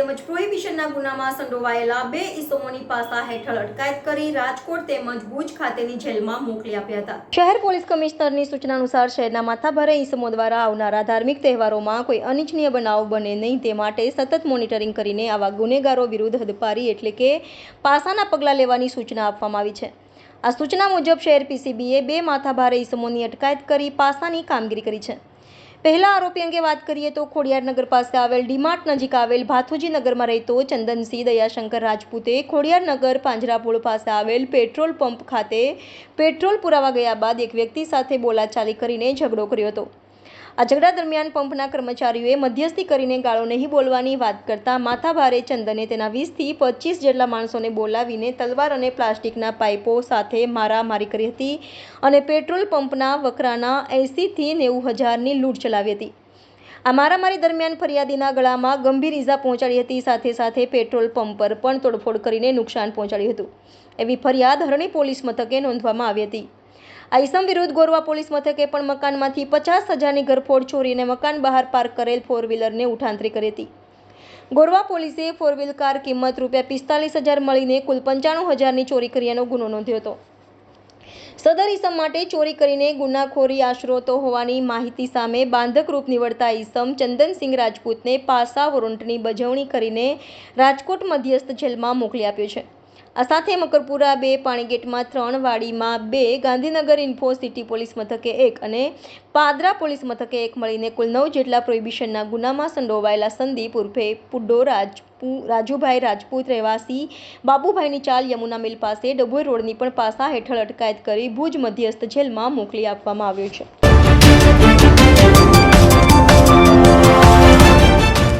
તેમજ પ્રોહિબિશનના ગુનામાં સંડોવાયેલા 2 ઈસમોની પાસા હેઠળ અટકાયત કરી રાજકોટ તેમજ ભુજ ખાતેની જેલમાં મોકલી આપ્યા હતા। શહેર પોલીસ કમિશનરની સૂચના અનુસાર શહેરના માથાભારે ઈસમો દ્વારા આવનારા ધાર્મિક તહેવારોમાં કોઈ અનિચ્છનીય બનાવ બને નહીં તે માટે સતત મોનિટરિંગ કરીને આવા ગુનેગારો વિરુદ્ધ હદપારી એટલે કે પાસાના પગલાં લેવાની સૂચના આપવામાં આવી છે। આ સૂચના મુજબ શહેર પીસીબીએ 2 માથાભારે ઈસમોની અટકાયત કરી પાસાની કામગીરી કરી છે। પહેલા આરોપી અંગે વાત કરીએ તો ખોડિયારનગર પાસે આવેલ ડીમાર્ટ નજીક આવેલ ભાથુજી નગરમાં રહેતો ચંદનસિંહ દયાશંકર રાજપૂતે ખોડિયારનગર પાંજરાપોળ પાસે આવેલ પેટ્રોલ પંપ ખાતે પેટ્રોલ પુરાવા ગયા બાદ એક વ્યક્તિ સાથે બોલાચાલી કરીને ઝઘડો કર્યો હતો। આ ઝઘડા દરમિયાન પંપના કર્મચારીઓએ મધ્યસ્થી કરીને ગાળો નહીં બોલવાની વાત કરતા માથાભારે ચંદને તેના 20 થી 25 જેટલા માણસોને બોલાવીને તલવાર અને પ્લાસ્ટિકના પાઇપો સાથે મારામારી કરી હતી અને પેટ્રોલ પંપના વકરાના 80 થી 90 હજારની લૂંટ ચલાવી હતી। આ મારામારી દરમિયાન ફરિયાદીના ગળામાં ગંભીર ઈજા પહોંચાડી હતી, સાથે સાથે પેટ્રોલ પંપ પર પણ તોડફોડ કરીને નુકસાન પહોંચાડ્યું હતું એવી ફરિયાદ હરણી પોલીસ મથકે નોંધવામાં આવી હતી। આ ઈસમ વિરુદ્ધ ગોરવા પોલીસ મથકે પણ મકાનમાંથી 50,000ની ઘરફોડ ચોરીને મકાન બહાર પાર્ક કરેલ 4 વ્હીલરને ઉઠાંતરી કરી હતી। ગોરવા પોલીસે 4 વ્હીલ કાર કિંમત ₹45,000 મળીને કુલ 95,000ની ચોરી કર્યાનો ગુનો નોંધ્યો હતો। સદર ઈસમ માટે ચોરી કરીને ગુનાખોરી આશરોતો હોવાની માહિતી સામે બાંધકરૂપ નીવડતા ઈસમ ચંદનસિંહ રાજપૂતને પાસા વોરંટની બજવણી કરીને રાજકોટ મધ્યસ્થ જેલમાં મોકલી આપ્યો છે। આ સાથે મકરપુરા 2, પાણીગેટમાં 3, વાડીમાં 2, ગાંધીનગર ઇન્ફો સિટી પોલીસ મથકે 1 અને પાદરા પોલીસ મથકે 1 મળીને કુલ 9 જેટલા પ્રોહિબિશનના ગુનામાં સંડોવાયેલા સંદીપ ઉર્ફે પુડ્ડો રાજુભાઈ રાજપૂત રહેવાસી બાબુભાઈની ચાલ યમુના મિલ પાસે ડભોઈ રોડની પણ પાસા હેઠળ અટકાયત કરી ભુજ મધ્યસ્થ જેલમાં મોકલી આપવામાં આવ્યો છે।